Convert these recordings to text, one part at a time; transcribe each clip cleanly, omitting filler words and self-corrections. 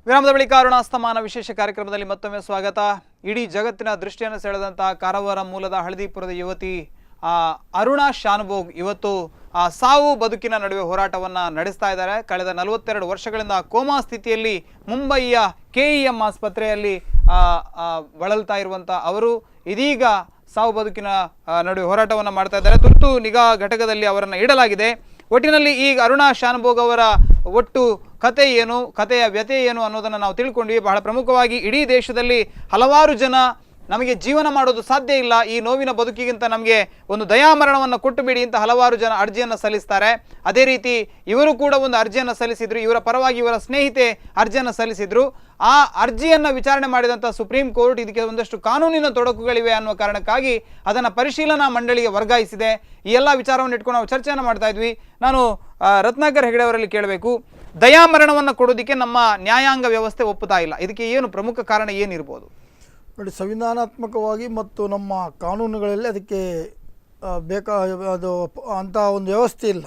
ವಿರಾಮದ ಬಳಿಕ ಅರುಣಾಸ್ತಮಾನ ವಿಶೇಷ ಕಾರ್ಯಕ್ರಮದಲ್ಲಿ ಮತ್ತೊಮ್ಮೆ ಸ್ವಾಗತ. ಇಡೀ ಜಗತ್ತಿನ ದೃಷ್ಟಿಯನ್ನು ಸೆಳೆದಂತಹ ಕಾರವಾರ ಮೂಲದ ಹಳದಿಪುರದ ಯುವತಿ ಅರುಣಾ ಶಾನುಭೋಗ್ ಇವತ್ತು ಸಾವು ಬದುಕಿನ ನಡುವೆ ಹೋರಾಟವನ್ನು ನಡೆಸ್ತಾ ಇದ್ದಾರೆ. ಕಳೆದ 42 ವರ್ಷಗಳಿಂದ ಕೋಮಾ ಸ್ಥಿತಿಯಲ್ಲಿ ಮುಂಬಯಿಯ KEM ಆಸ್ಪತ್ರೆಯಲ್ಲಿ ಬಳಲ್ತಾ ಇರುವಂಥ ಅವರು ಇದೀಗ ಸಾವು ಬದುಕಿನ ನಡುವೆ ಹೋರಾಟವನ್ನು ಮಾಡ್ತಾ ಇದ್ದಾರೆ. ತುರ್ತು ನಿಗಾ ಘಟಕದಲ್ಲಿ ಅವರನ್ನು ಇಡಲಾಗಿದೆ. ಒಟ್ಟಿನಲ್ಲಿ ಈಗ ಅರುಣಾ ಶಾನುಭೋಗ್ ಅವರ ಒಟ್ಟು ಕತೆ ಏನು, ಕತೆಯ ವ್ಯತೆ ಏನು ಅನ್ನೋದನ್ನು ನಾವು ತಿಳ್ಕೊಂಡ್ವಿ. ಬಹಳ ಪ್ರಮುಖವಾಗಿ ಇಡೀ ದೇಶದಲ್ಲಿ ಹಲವಾರು ಜನ ನಮಗೆ ಜೀವನ ಮಾಡೋದು ಸಾಧ್ಯ ಇಲ್ಲ, ಈ ನೋವಿನ ಬದುಕಿಗಿಂತ ನಮಗೆ ಒಂದು ದಯಾಮರಣವನ್ನು ಕೊಟ್ಟು ಬಿಡಿ ಅಂತ ಹಲವಾರು ಜನ ಅರ್ಜಿಯನ್ನು ಸಲ್ಲಿಸ್ತಾರೆ. ಅದೇ ರೀತಿ ಇವರು ಕೂಡ ಒಂದು ಅರ್ಜಿಯನ್ನು ಸಲ್ಲಿಸಿದ್ರು. ಇವರ ಪರವಾಗಿ ಇವರ ಸ್ನೇಹಿತೆ ಅರ್ಜಿಯನ್ನು ಸಲ್ಲಿಸಿದ್ರು. ಆ ಅರ್ಜಿಯನ್ನು ವಿಚಾರಣೆ ಮಾಡಿದಂಥ ಸುಪ್ರೀಂ ಕೋರ್ಟ್ ಇದಕ್ಕೆ ಒಂದಷ್ಟು ಕಾನೂನಿನ ತೊಡಕುಗಳಿವೆ ಅನ್ನುವ ಕಾರಣಕ್ಕಾಗಿ ಅದನ್ನು ಪರಿಶೀಲನಾ ಮಂಡಳಿಗೆ ವರ್ಗಾಯಿಸಿದೆ. ಈ ಎಲ್ಲ ವಿಚಾರವನ್ನು ಇಟ್ಕೊಂಡು ನಾವು ಚರ್ಚೆಯನ್ನು ಮಾಡ್ತಾ ಇದ್ವಿ. ನಾನು ರತ್ನಾಕರ್ ಹೆಗಡೆ ಅವರಲ್ಲಿ ಕೇಳಬೇಕು, ದಯಾಮರಣವನ್ನು ಕೊಡೋದಕ್ಕೆ ನಮ್ಮ ನ್ಯಾಯಾಂಗ ವ್ಯವಸ್ಥೆ ಒಪ್ಪುತ್ತಾ ಇಲ್ಲ, ಇದಕ್ಕೆ ಏನು ಪ್ರಮುಖ ಕಾರಣ ಏನಿರ್ಬೋದು? ನೋಡಿ, ಸಂವಿಧಾನಾತ್ಮಕವಾಗಿ ಮತ್ತು ನಮ್ಮ ಕಾನೂನುಗಳಲ್ಲಿ ಅದಕ್ಕೆ ಅದು ಅಂಥ ಒಂದು ವ್ಯವಸ್ಥೆ ಇಲ್ಲ.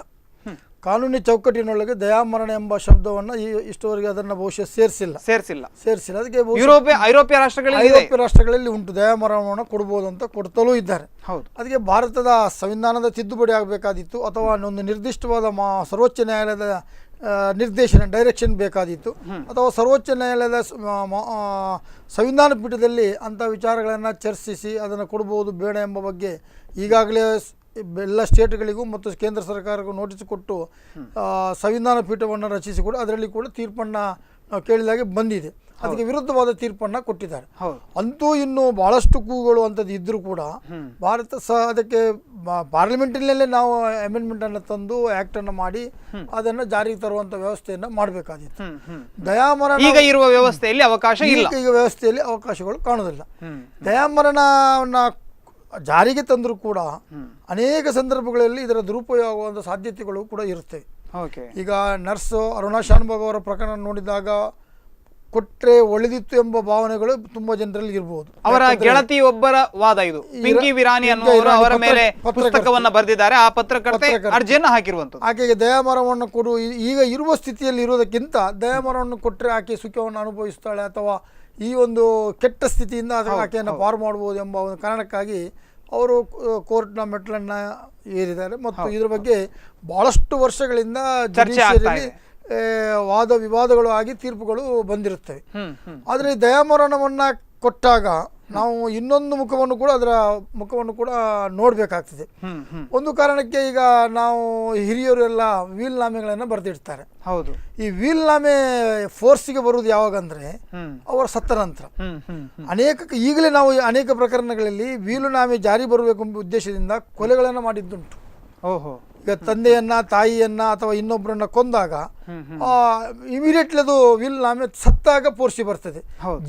ಕಾನೂನಿ ಚೌಕಟ್ಟಿನೊಳಗೆ ದಯಾಮರಣ ಎಂಬ ಶಬ್ದವನ್ನು ಇಷ್ಟವರೆಗೆ ಅದನ್ನು ಬಹುಶಃ ಸೇರಿಸಿಲ್ಲ. ಅದಕ್ಕೆ ಐರೋಪ್ಯ ರಾಷ್ಟ್ರಗಳಲ್ಲಿ ಉಂಟು, ದಯಾಮರಣವನ್ನು ಕೊಡ್ಬೋದು ಅಂತ ಕೊಡ್ತಲೂ ಇದ್ದಾರೆ. ಅದಕ್ಕೆ ಭಾರತದ ಸಂವಿಧಾನದ ತಿದ್ದುಪಡಿ ಆಗಬೇಕಾದಿತ್ತು, ಅಥವಾ ಒಂದು ನಿರ್ದಿಷ್ಟವಾದ ಸರ್ವೋಚ್ಚ ನ್ಯಾಯಾಲಯದ ನಿರ್ದೇಶನ ಡೈರೆಕ್ಷನ್ ಬೇಕಾದಿತ್ತು, ಅಥವಾ ಸರ್ವೋಚ್ಚ ನ್ಯಾಯಾಲಯದ ಸಂವಿಧಾನ ಪೀಠದಲ್ಲಿ ಅಂಥ ವಿಚಾರಗಳನ್ನು ಚರ್ಚಿಸಿ ಅದನ್ನು ಕೊಡ್ಬೋದು ಬೇಡ ಎಂಬ ಬಗ್ಗೆ ಈಗಾಗಲೇ ಎಲ್ಲ ಸ್ಟೇಟ್ಗಳಿಗೂ ಮತ್ತು ಕೇಂದ್ರ ಸರ್ಕಾರಕ್ಕೂ ನೋಟಿಸ್ ಕೊಟ್ಟು ಸಂವಿಧಾನ ಪೀಠವನ್ನು ರಚಿಸಿಕೊಟ್ಟು ಅದರಲ್ಲಿ ಕೂಡ ತೀರ್ಪನ್ನು ಕೇಳಿದಾಗೆ ಬಂದಿದೆ. ಅದಕ್ಕೆ ವಿರುದ್ಧವಾದ ತೀರ್ಪನ್ನು ಕೊಟ್ಟಿದ್ದಾರೆ. ಅಂತೂ ಇನ್ನು ಭಾಳಷ್ಟು ಕೂಗುಗಳು ಅಂಥದ್ದು ಇದ್ದರೂ ಕೂಡ ಭಾರತ ಅದಕ್ಕೆ ಪಾರ್ಲಿಮೆಂಟಿನಲ್ಲೇ ನಾವು ಅಮೆಂಡ್ಮೆಂಟನ್ನು ತಂದು ಆ್ಯಕ್ಟನ್ನು ಮಾಡಿ ಅದನ್ನು ಜಾರಿಗೆ ತರುವಂಥ ವ್ಯವಸ್ಥೆಯನ್ನು ಮಾಡಬೇಕಾಗಿತ್ತು. ದಯಾಮರಣ ಈಗ ಇರುವ ವ್ಯವಸ್ಥೆಯಲ್ಲಿ ಅವಕಾಶ ಇಲ್ಲ, ಈಗ ವ್ಯವಸ್ಥೆಯಲ್ಲಿ ಅವಕಾಶಗಳು ಕಾಣುವುದಿಲ್ಲ. ದಯಾಮರಣವನ್ನು ಜಾರಿಗೆ ತಂದರೂ ಕೂಡ ಅನೇಕ ಸಂದರ್ಭಗಳಲ್ಲಿ ಇದರ ದುರುಪಯೋಗ ಆಗುವಂಥ ಸಾಧ್ಯತೆಗಳು ಕೂಡ ಇರುತ್ತವೆ. ಈಗ ನರ್ಸು ಅರುಣಾ ಶಾನುಭೋಗ್ ಅವರ ಪ್ರಕರಣ ನೋಡಿದಾಗ ಕೊಟ್ಟರೆ ಒಳ್ಳೆದಿತ್ತು ಎಂಬ ಭಾವನೆಗಳು ತುಂಬಾ ಜನರಲ್ಲಿ ಇರಬಹುದು. ಅವರ ಗೆಳತಿ ಒಬ್ಬರ ವಾದ ಇದು. ಪಿಂಕಿ ವಿರಾನಿ ಅನ್ನುವರು ಅವರ ಮೇಲೆ ಪುಸ್ತಕವನ್ನು ಬರೆದಿದ್ದಾರೆ, ಆ ಪತ್ರಕರ್ತೆ ಅರ್ಜಿಯನ್ನು ಹಾಕಿರುವಂಥದ್ದು. ಆಕೆಗೆ ದಯಾಮರಣವನ್ನು ಕೊಡು, ಈಗ ಇರುವ ಸ್ಥಿತಿಯಲ್ಲಿ ಇರುವುದಕ್ಕಿಂತ ದಯಾಮರಣವನ್ನು ಕೊಟ್ಟರೆ ಆಕೆ ಸುಖವನ್ನು ಅನುಭವಿಸ್ತಾಳೆ, ಅಥವಾ ಈ ಒಂದು ಕೆಟ್ಟ ಸ್ಥಿತಿಯಿಂದ ಆಕೆಯನ್ನು ಪಾರು ಮಾಡಬಹುದು ಎಂಬ ಒಂದು ಕಾರಣಕ್ಕಾಗಿ ಅವರು ಕೋರ್ಟ್ನ ಮೆಟ್ಲನ್ನು ಏರಿದ್ದಾರೆ. ಮತ್ತು ಇದರ ಬಗ್ಗೆ ಬಹಳಷ್ಟು ವರ್ಷಗಳಿಂದ ಜುಡಿಷಿಯರಿಯಲ್ಲಿ ವಾದ ವಿವಾದಗಳು ಆಗಿ ತೀರ್ಪುಗಳು ಬಂದಿರುತ್ತವೆ. ಆದರೆ ದಯಾಮರಣವನ್ನು ಕೊಟ್ಟಾಗ ನಾವು ಇನ್ನೊಂದು ಮುಖವನ್ನು ಕೂಡ ಅದರ ಮುಖವನ್ನು ಕೂಡ ನೋಡಬೇಕಾಗ್ತದೆ. ಒಂದು ಕಾರಣಕ್ಕೆ ಈಗ ನಾವು ಹಿರಿಯರು ಎಲ್ಲ ವೀಲ್ನಾಮೆಗಳನ್ನು ಬರೆದಿಡ್ತಾರೆ. ಈ ವೀಲ್ನಾಮೆ ಫೋರ್ಸಿಗೆ ಬರುವುದು ಯಾವಾಗಂದ್ರೆ ಅವರ ಸತ್ತ ನಂತರ. ಈಗಲೇ ನಾವು ಅನೇಕ ಪ್ರಕರಣಗಳಲ್ಲಿ ವೀಲುನಾಮೆ ಜಾರಿ ಬರಬೇಕು ಎಂಬ ಉದ್ದೇಶದಿಂದ ಕೊಲೆಗಳನ್ನು ಮಾಡಿದ್ದುಂಟು. ಈಗ ತಂದೆಯನ್ನ ತಾಯಿಯನ್ನ ಅಥವಾ ಇನ್ನೊಬ್ಬರನ್ನ ಕೊಂದಾಗ ಇಮಿಡಿಯೇಟ್ಲಿ ಅದು ವಿಲ್ ನಾಮೆ ಸತ್ತಾಗ ಪೋರ್ಸಿ ಬರ್ತದೆ,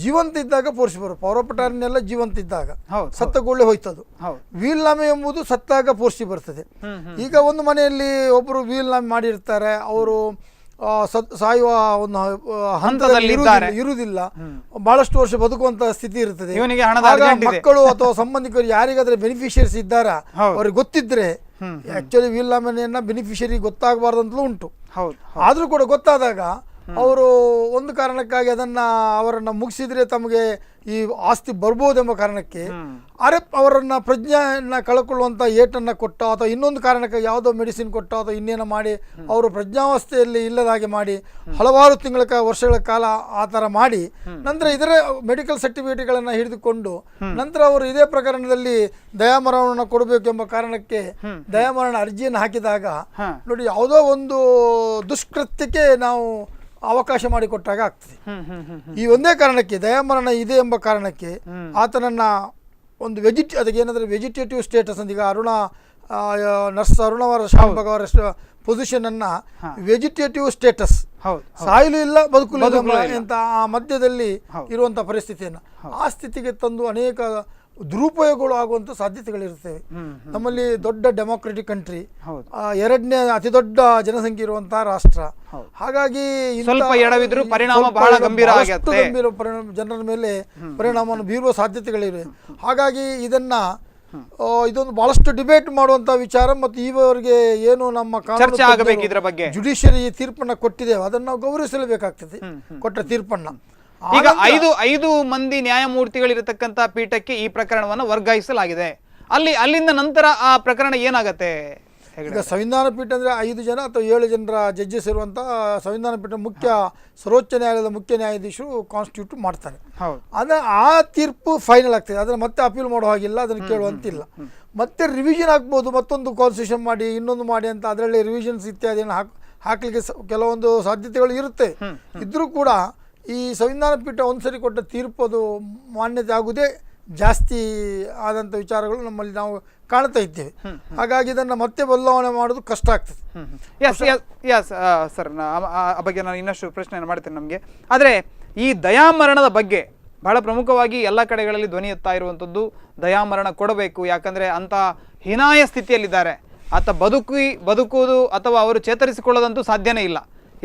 ಜೀವಂತ ಇದ್ದಾಗ ಪೋರ್ಸಿ ಬರುತ್ತೆ. ಪೌರಪಟಾರನೆಲ್ಲ ಜೀವಂತ ಇದ್ದಾಗ, ಸತ್ತಗೊಳ್ಳೆ ಹೋಯ್ತದು. ವೀಲ್ ನಾಮೆ ಎಂಬುದು ಸತ್ತಾಗ ಪೋರ್ಸಿ ಬರ್ತದೆ. ಈಗ ಒಂದು ಮನೆಯಲ್ಲಿ ಒಬ್ಬರು ವೀಲ್ ನಾಮೆ ಮಾಡಿರ್ತಾರೆ, ಅವರು ಸಾಯುವ ಒಂದು ಹಂತದಲ್ಲಿ ಇರುವುದಿಲ್ಲ, ಬಹಳಷ್ಟು ವರ್ಷ ಬದುಕುವಂತ ಸ್ಥಿತಿ ಇರ್ತದೆ. ಮಕ್ಕಳು ಅಥವಾ ಸಂಬಂಧಿಕರು ಯಾರಿಗಾದ್ರೆ ಬೆನಿಫಿಷಿಯರ್ಸ್ ಇದ್ದಾರ ಅವ್ರಿಗೆ ಗೊತ್ತಿದ್ರೆ ಆಕ್ಚುಲಿ ವೀಲ್ ನಾಮೆಯನ್ನ ಬೆನಿಫಿಷರಿ ಗೊತ್ತಾಗಬಾರ್ದಂತಲೂ ಉಂಟು. ಆದ್ರೂ ಕೂಡ ಗೊತ್ತಾದಾಗ ಅವರು ಒಂದು ಕಾರಣಕ್ಕಾಗಿ ಅವರನ್ನ ಮುಗಿಸಿದ್ರೆ ತಮಗೆ ಈ ಆಸ್ತಿ ಬರ್ಬೋದೆಂಬ ಕಾರಣಕ್ಕೆ ಅವರನ್ನ ಪ್ರಜ್ಞೆಯನ್ನ ಕಳ್ಕೊಳ್ಳುವಂತ ಏಟನ್ನ ಕೊಟ್ಟ, ಅಥವಾ ಇನ್ನೊಂದು ಕಾರಣಕ್ಕಾಗಿ ಯಾವುದೋ ಮೆಡಿಸಿನ್ ಕೊಟ್ಟ, ಅಥವಾ ಇನ್ನೇನೋ ಮಾಡಿ ಅವರು ಪ್ರಜ್ಞಾವಸ್ಥೆಯಲ್ಲಿ ಇಲ್ಲದಾಗೆ ಮಾಡಿ ಹಲವಾರು ವರ್ಷಗಳ ಕಾಲ ಆ ಥರ ಮಾಡಿ ನಂತರ ಇದರ ಮೆಡಿಕಲ್ ಸರ್ಟಿಫಿಕೇಟ್ಗಳನ್ನು ಹಿಡಿದುಕೊಂಡು ನಂತರ ಅವರು ಇದೇ ಪ್ರಕರಣದಲ್ಲಿ ದಯಾಮರಣವನ್ನು ಕೊಡಬೇಕೆಂಬ ಕಾರಣಕ್ಕೆ ದಯಾಮರಣ ಅರ್ಜಿಯನ್ನು ಹಾಕಿದಾಗ ನೋಡಿ, ಯಾವುದೋ ಒಂದು ದುಷ್ಕೃತ್ಯಕ್ಕೆ ನಾವು ಅವಕಾಶ ಮಾಡಿಕೊಟ್ಟಾಗ ಆಗ್ತದೆ. ಈ ಒಂದೇ ಕಾರಣಕ್ಕೆ ದಯಾಮರಣ ಇದೆ ಎಂಬ ಕಾರಣಕ್ಕೆ ಆತನನ್ನ ಒಂದು ಅದಕ್ಕೆ ಏನಾದ್ರೆ ವೆಜಿಟೇಟಿವ್ ಸ್ಟೇಟಸ್ ಅಂತ, ಈಗ ನರ್ಸ್ ಅರುಣವರ ಶಾನುಭೋಗ್ ಅವರ ಪೊಸಿಷನ್ ಅನ್ನ ವೆಜಿಟೇಟಿವ್ ಸ್ಟೇಟಸ್, ಸಾಯಲು ಇಲ್ಲ ಬದುಕಲು ಅಂತ ಆ ಮಧ್ಯದಲ್ಲಿ ಇರುವಂತ ಪರಿಸ್ಥಿತಿಯನ್ನ ಆ ಸ್ಥಿತಿಗೆ ತಂದು ಅನೇಕ ದುರುಪಯೋಗಗಳು ಆಗುವಂತ ಸಾಧ್ಯತೆಗಳಿರ್ತವೆ. ನಮ್ಮಲ್ಲಿ ದೊಡ್ಡ ಡೆಮೋಕ್ರೆಟಿಕ್ ಕಂಟ್ರಿ, ಎರಡನೇ ಅತಿ ದೊಡ್ಡ ಜನಸಂಖ್ಯೆ ಇರುವಂತಹ ರಾಷ್ಟ್ರ. ಹಾಗಾಗಿ ಜನರ ಮೇಲೆ ಪರಿಣಾಮವನ್ನು ಬೀರುವ ಸಾಧ್ಯತೆಗಳಿವೆ. ಹಾಗಾಗಿ ಇದನ್ನ ಇದೊಂದು ಬಹಳಷ್ಟು ಡಿಬೇಟ್ ಮಾಡುವಂಥ ವಿಚಾರ. ಮತ್ತು ಈವರೆಗೆ ಏನು ನಮ್ಮ ಚರ್ಚೆ ಆಗಬೇಕು ಇದರ ಬಗ್ಗೆ. ಜುಡಿಷಿಯರಿ ತೀರ್ಪನ್ನು ಕೊಟ್ಟಿದ್ದೇವೆ, ಅದನ್ನು ನಾವು ಗೌರವಿಸಲೇಬೇಕಾಗ್ತದೆ ಕೊಟ್ಟ ತೀರ್ಪನ್ನು. ಈಗ ಐದು ಮಂದಿ ನ್ಯಾಯಮೂರ್ತಿಗಳಿರತಕ್ಕಂಥ ಪೀಠಕ್ಕೆ ಈ ಪ್ರಕರಣವನ್ನು ವರ್ಗಾಯಿಸಲಾಗಿದೆ. ಅಲ್ಲಿಂದ ನಂತರ ಆ ಪ್ರಕರಣ ಏನಾಗತ್ತೆ? ಈಗ ಸಂವಿಧಾನ ಪೀಠ ಅಂದರೆ 5 ಜನ ಅಥವಾ 7 ಜನರ ಜಡ್ಜಸ್ ಇರುವಂಥ ಸಂವಿಧಾನ ಪೀಠ ಸರ್ವೋಚ್ಚ ನ್ಯಾಯಾಲಯದ ಮುಖ್ಯ ನ್ಯಾಯಾಧೀಶರು ಕಾನ್ಸ್ಟಿಟ್ಯೂಟ್ ಮಾಡ್ತಾರೆ. ಆ ತೀರ್ಪು ಫೈನಲ್ ಆಗ್ತದೆ. ಅದನ್ನು ಮತ್ತೆ ಅಪೀಲ್ ಮಾಡೋ ಹಾಗಿಲ್ಲ, ಅದನ್ನು ಕೇಳುವಂತಿಲ್ಲ. ಮತ್ತೆ ರಿವಿಷನ್ ಹಾಕ್ಬೋದು, ಮತ್ತೊಂದು ಕಾನ್ಸ್ಟಿಟ್ಯೂಷನ್ ಮಾಡಿ ಇನ್ನೊಂದು ಮಾಡಿ ಅಂತ ಅದರಲ್ಲಿ ರಿವಿಷನ್ಸ್ ಇತ್ಯಾದಿಯನ್ನು ಹಾಕಲಿಕ್ಕೆ ಕೆಲವೊಂದು ಸಾಧ್ಯತೆಗಳು ಇರುತ್ತೆ. ಇದ್ರೂ ಕೂಡ ಈ ಸಂವಿಧಾನ ಪೀಠ ಒಂದ್ಸರಿ ಕೊಟ್ಟ ತೀರ್ಪು ಅದು ಮಾನ್ಯತೆ ಆಗುವುದೇ ಜಾಸ್ತಿ ಆದಂಥ ವಿಚಾರಗಳು ನಮ್ಮಲ್ಲಿ ನಾವು ಕಾಣ್ತಾ ಇದ್ದೇವೆ. ಹಾಗಾಗಿ ಇದನ್ನು ಮತ್ತೆ ಬದಲಾವಣೆ ಮಾಡೋದು ಕಷ್ಟ ಆಗ್ತದೆ. ಸರ್, ಆ ಬಗ್ಗೆ ನಾನು ಇನ್ನಷ್ಟು ಪ್ರಶ್ನೆಯನ್ನು ಮಾಡ್ತೇನೆ ನಮಗೆ. ಆದರೆ ಈ ದಯಾಮರಣದ ಬಗ್ಗೆ ಬಹಳ ಪ್ರಮುಖವಾಗಿ ಎಲ್ಲ ಕಡೆಗಳಲ್ಲಿ ಧ್ವನಿ ಎತ್ತಾ ಇರುವಂಥದ್ದು, ದಯಾಮರಣ ಕೊಡಬೇಕು. ಯಾಕಂದರೆ ಅಂಥ ಹೀನಾಯ ಸ್ಥಿತಿಯಲ್ಲಿದ್ದಾರೆ. ಆತ ಬದುಕುವುದು ಅಥವಾ ಅವರು ಚೇತರಿಸಿಕೊಳ್ಳೋದಂತೂ ಸಾಧ್ಯನೇ ಇಲ್ಲ.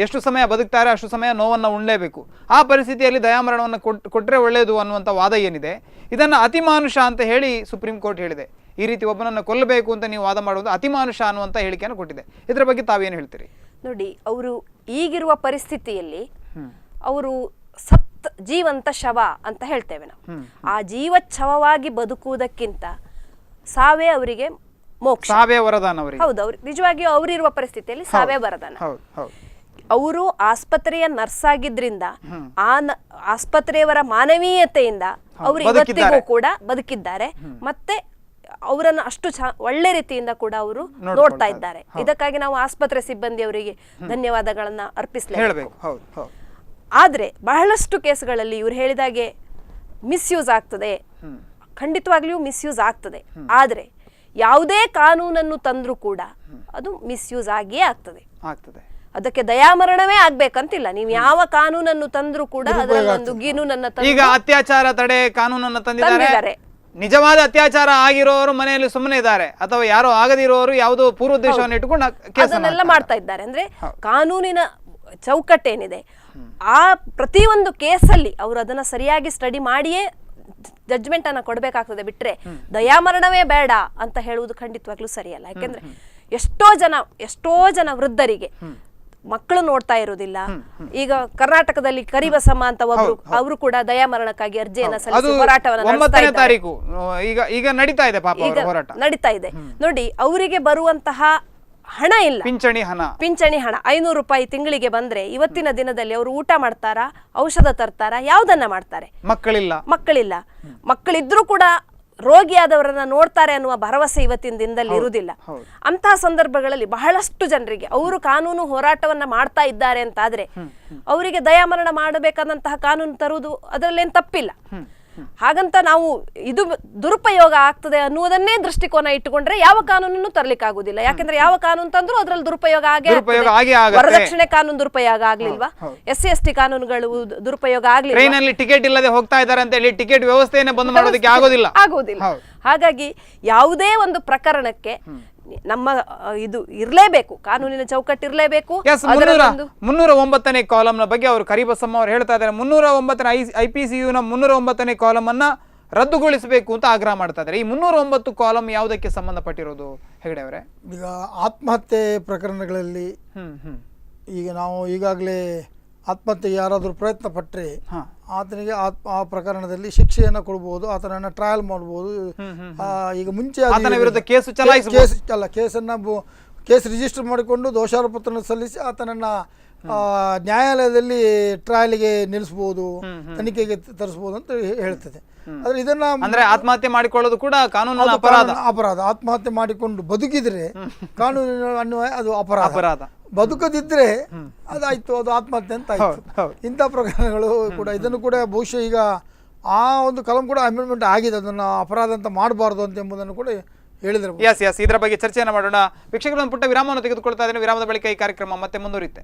ಎಷ್ಟು ಸಮಯ ಬದುಕ್ತಾರೆ ಅಷ್ಟು ಸಮಯ ನೋವನ್ನು ಉಣ್ಣಲೇಬೇಕು. ಆ ಪರಿಸ್ಥಿತಿಯಲ್ಲಿ ದಯಾಮರಣವನ್ನು ಕೊಟ್ಟರೆ ಒಳ್ಳೆಯದು ಅನ್ನುವಂಥ ವಾದ ಏನಿದೆ, ಇದನ್ನು ಅತಿಮಾನುಷ ಅಂತ ಹೇಳಿ ಸುಪ್ರೀಂ ಕೋರ್ಟ್ ಹೇಳಿದೆ. ಈ ರೀತಿ ಒಬ್ಬನನ್ನು ಕೊಲ್ಲಬೇಕು ಅಂತ ನೀವು ವಾದ ಮಾಡುವುದು ಅತಿಮಾನುಷ ಅನ್ನುವಂಥ ಹೇಳಿಕೆಯನ್ನು ಕೊಟ್ಟಿದೆ. ಇದರ ಬಗ್ಗೆ ತಾವೇನು ಹೇಳ್ತೀರಿ? ನೋಡಿ, ಅವರು ಈಗಿರುವ ಪರಿಸ್ಥಿತಿಯಲ್ಲಿ ಅವರು ಜೀವಂತ ಶವ ಅಂತ ಹೇಳ್ತೇವೆ ನಾವು. ಆ ಜೀವಚ್ಛವವಾಗಿ ಬದುಕುವುದಕ್ಕಿಂತ ಸಾವೇ ಅವರಿಗೆ ಮೋಕ್ಷ, ಸಾವೇ ವರದಾನ ಅವರಿಗೆ. ಹೌದು, ಅವ್ರು ನಿಜವಾಗಿಯೂ ಅವರಿರುವ ಪರಿಸ್ಥಿತಿಯಲ್ಲಿ ಸಾವೇ ವರದಾನ. ಅವರು ಆಸ್ಪತ್ರೆಯ ನರ್ಸ್ ಆಗಿದ್ರಿಂದ ಆ ಆಸ್ಪತ್ರೆಯವರ ಮಾನವೀಯತೆಯಿಂದ ಅವರು ಇವತ್ತಿಗೂ ಕೂಡ ಬದುಕಿದ್ದಾರೆ. ಮತ್ತೆ ಅವರನ್ನು ಅಷ್ಟು ಒಳ್ಳೆ ರೀತಿಯಿಂದ ಕೂಡ ಅವರು ನೋಡ್ತಾ ಇದ್ದಾರೆ. ಇದಕ್ಕಾಗಿ ನಾವು ಆಸ್ಪತ್ರೆ ಸಿಬ್ಬಂದಿಯವರಿಗೆ ಧನ್ಯವಾದಗಳನ್ನ ಅರ್ಪಿಸಲೇಬೇಕು. ಆದ್ರೆ ಬಹಳಷ್ಟು ಕೇಸ್ಗಳಲ್ಲಿ ಇವ್ರು ಹೇಳಿದಾಗೆ ಮಿಸ್ಯೂಸ್ ಆಗ್ತದೆ, ಖಂಡಿತವಾಗ್ಲಿಯೂ ಮಿಸ್ಯೂಸ್ ಆಗ್ತದೆ. ಆದ್ರೆ ಯಾವುದೇ ಕಾನೂನನ್ನು ತಂದ್ರೂ ಕೂಡ ಅದು ಮಿಸ್ಯೂಸ್ ಆಗಿಯೇ ಆಗ್ತದೆ. ಅದಕ್ಕೆ ದಯಾಮರಣವೇ ಆಗ್ಬೇಕಂತಿಲ್ಲ. ನೀವು ಯಾವ ಕಾನೂನನ್ನು ತಂದ್ರೂ ಕೂಡ ಅದರಲ್ಲೊಂದು ಗೀನೂನನ್ನ ಈಗ ಅತ್ಯಾಚಾರ ತಡೆ ಕಾನೂನನ್ನು ತಂದಿದ್ದಾರೆ. ನಿಜವಾದ ಅತ್ಯಾಚಾರ ಆಗಿರೋರು ಮನೆಯಲ್ಲಿ ಸುಮ್ಮನೆ ಇದ್ದಾರೆ, ಅಥವಾ ಯಾರೋ ಆಗದಿರೋರು ಯಾವುದೋ ಪೂರ್ವೋದ್ದೇಶವನ್ನು ಇಟ್ಟುಕೊಂಡು ಅದನ್ನೆಲ್ಲ ಮಾಡ್ತಾ ಇದ್ದಾರೆ. ಅಂದ್ರೆ ಕಾನೂನಿನ ಚೌಕಟ್ಟೇನಿದೆ ಆ ಪ್ರತಿಯೊಂದು ಕೇಸಲ್ಲಿ ಅವರು ಅದನ್ನ ಸರಿಯಾಗಿ ಸ್ಟಡಿ ಮಾಡಿಯೇ ಜಡ್ಜ್ಮೆಂಟ್ ಅನ್ನ ಕೊಡ್ಬೇಕಾಗ್ತದೆ. ಬಿಟ್ರೆ ದಯಾಮರಣವೇ ಬೇಡ ಅಂತ ಹೇಳುವುದು ಖಂಡಿತವಾಗ್ಲೂ ಸರಿಯಲ್ಲ. ಯಾಕೆಂದ್ರೆ ಎಷ್ಟೋ ಜನ ವೃದ್ಧರಿಗೆ ಮಕ್ಕಳು ನೋಡ್ತಾ ಇರೋದಿಲ್ಲ. ಈಗ ಕರ್ನಾಟಕದಲ್ಲಿ ಕರಿಬಸಮ್ಮ ಅಂತ ಒಬ್ರು, ಅವರು ಕೂಡ ದಯಾಮರಣಕ್ಕಾಗಿ ಅರ್ಜಿಯನ್ನ ಸಲ್ಲಿಸಿ ಹೋರಾಟವನ್ನು ನಡೀತಾ ಇದೆ. ನೋಡಿ, ಅವರಿಗೆ ಬರುವಂತಹ ಹಣ ಇಲ್ಲ, ಪಿಂಚಣಿ ಹಣ 500 ರೂಪಾಯಿ ತಿಂಗಳಿಗೆ ಬಂದ್ರೆ ಇವತ್ತಿನ ದಿನದಲ್ಲಿ ಅವರು ಊಟ ಮಾಡ್ತಾರಾ, ಔಷಧ ತರ್ತಾರಾ, ಯಾವ್ದನ್ನ ಮಾಡ್ತಾರೆ? ಮಕ್ಕಳಿಲ್ಲ. ಮಕ್ಕಳಿದ್ರೂ ಕೂಡ ರೋಗಿಯಾದವರನ್ನ ನೋಡ್ತಾರೆ ಅನ್ನುವ ಭರವಸೆ ಇವತ್ತಿನ ದಿನದಲ್ಲಿ ಇರುವುದಿಲ್ಲ. ಅಂತಹ ಸಂದರ್ಭಗಳಲ್ಲಿ ಬಹಳಷ್ಟು ಜನರಿಗೆ ಅವರು ಕಾನೂನು ಹೋರಾಟವನ್ನ ಮಾಡ್ತಾ ಇದ್ದಾರೆ ಅಂತಾದ್ರೆ ಅವರಿಗೆ ದಯಾಮರಣ ಮಾಡಬೇಕಾದಂತಹ ಕಾನೂನು ತರುವುದು ಅದರಲ್ಲೇನು ತಪ್ಪಿಲ್ಲ. ಹಾಗಂತ ನಾವು ಇದು ದುರುಪಯೋಗ ಆಗ್ತದೆ ಅನ್ನುವುದನ್ನೇ ದೃಷ್ಟಿಕೋನ ಇಟ್ಟುಕೊಂಡ್ರೆ ಯಾವ ಕಾನೂನನ್ನು ತರಲಿಕ್ಕಾಗುದಿಲ್ಲ. ಯಾಕಂದ್ರೆ ಯಾವ ಕಾನೂನು ತಂದ್ರೂ ಅದ್ರಲ್ಲಿ ದುರುಪಯೋಗ ವರದಕ್ಷಿಣೆ ಕಾನೂನು ದುರುಪಯೋಗ ಆಗ್ಲಿಲ್ವಾ? SC/ST ಕಾನೂನುಗಳು ದುರುಪಯೋಗ ಆಗ್ಲಿಲ್ಲ. ಟಿಕೆಟ್ ಇಲ್ಲದೆ ಹೋಗ್ತಾ ಇದ್ದಾರೆ ಅಂತ ಹೇಳಿ ಟಿಕೆಟ್ ವ್ಯವಸ್ಥೆಯನ್ನು ಬಂದ್ ಮಾಡೋದಕ್ಕೆ ಆಗೋದಿಲ್ಲ. ಹಾಗಾಗಿ ಯಾವುದೇ ಒಂದು ಪ್ರಕರಣಕ್ಕೆ ನಮ್ಮ ಇದು ಇರಲೇಬೇಕು, ಕಾನೂನಿನ ಚೌಕಟ್ಟು ಇರಲೇಬೇಕು. 309ನೇ ಕಾಲಂನ ಬಗ್ಗೆ ಅವರು ಕರಿಬಸಮ್ಮ ಅವರು ಹೇಳ್ತಾ ಇದ್ದಾರೆ. 309ನೇ IPCU 309ನೇ ಕಾಲಂ ಅನ್ನ ರದ್ದುಗೊಳಿಸಬೇಕು ಅಂತ ಆಗ್ರಹ ಮಾಡ್ತಾ ಇದ್ದಾರೆ. ಈ 309 ಕಾಲಂ ಯಾವುದಕ್ಕೆ ಸಂಬಂಧಪಟ್ಟಿರೋದು ಹೆಗಡೆ ಅವರೇ? ಈಗ ಆತ್ಮಹತ್ಯೆ ಪ್ರಕರಣಗಳಲ್ಲಿ ಈಗ ನಾವು ಈಗಾಗಲೇ ಆತ್ಮಹತ್ಯೆಗೆ ಯಾರಾದರೂ ಪ್ರಯತ್ನ ಪಟ್ಟರೆ ಆತನಿಗೆ ಆ ಪ್ರಕರಣದಲ್ಲಿ ಶಿಕ್ಷೆಯನ್ನು ಕೊಡ್ಬೋದು, ಆತನನ್ನು ಟ್ರಯಲ್ ಮಾಡ್ಬೋದು. ಈಗ ಮುಂಚೆ ಕೇಸ್ ರಿಜಿಸ್ಟರ್ ಮಾಡಿಕೊಂಡು ದೋಷಾರೋಪತ್ರ ಸಲ್ಲಿಸಿ ಆತನನ್ನು ನ್ಯಾಯಾಲಯದಲ್ಲಿ ಟ್ರಯಲ್ಗೆ ನಿಲ್ಲಿಸ್ಬೋದು, ತನಿಖೆಗೆ ತರಿಸ್ಬೋದು ಅಂತ ಹೇಳ್ತದೆ. ಆದ್ರೆ ಇದನ್ನ ಅಂದ್ರೆ ಆತ್ಮಹತ್ಯೆ ಮಾಡಿಕೊಳ್ಳೋದು ಕೂಡ ಕಾನೂನಿನ ಅಪರಾಧ. ಆತ್ಮಹತ್ಯೆ ಮಾಡಿಕೊಂಡು ಬದುಕಿದ್ರೆ ಕಾನೂನಿನ ಅನ್ವಯ ಅದು ಅಪರಾಧ. ಬದುಕದಿದ್ರೆ ಅದಾಯ್ತು, ಅದು ಆತ್ಮಹತ್ಯೆ ಅಂತ ಆಯ್ತು. ಇಂಥ ಪ್ರಕರಣಗಳು ಕೂಡ ಇದನ್ನು ಕೂಡ ಬಹುಶಃ ಈಗ ಆ ಒಂದು ಕಲಂ ಕೂಡ ಅಮೆಂಡ್ಮೆಂಟ್ ಆಗಿದೆ, ಅದನ್ನ ಅಪರಾಧ ಅಂತ ಮಾಡಬಾರ್ದು ಅಂತ ಎಂಬುದನ್ನು ಕೂಡ ಹೇಳಿದ್ರೆ. ಇದರ ಬಗ್ಗೆ ಚರ್ಚೆಯನ್ನು ಮಾಡೋಣ. ವೀಕ್ಷಕರು, ಒಂದು ಪುಟ್ಟ ವಿರಾಮವನ್ನು ತೆಗೆದುಕೊಳ್ತಾ ಇದ್ದೇನೆ. ವಿರಾಮದ ಬಳಿಕ ಈ ಕಾರ್ಯಕ್ರಮ ಮತ್ತೆ ಮುಂದುವರಿಯುತ್ತೆ.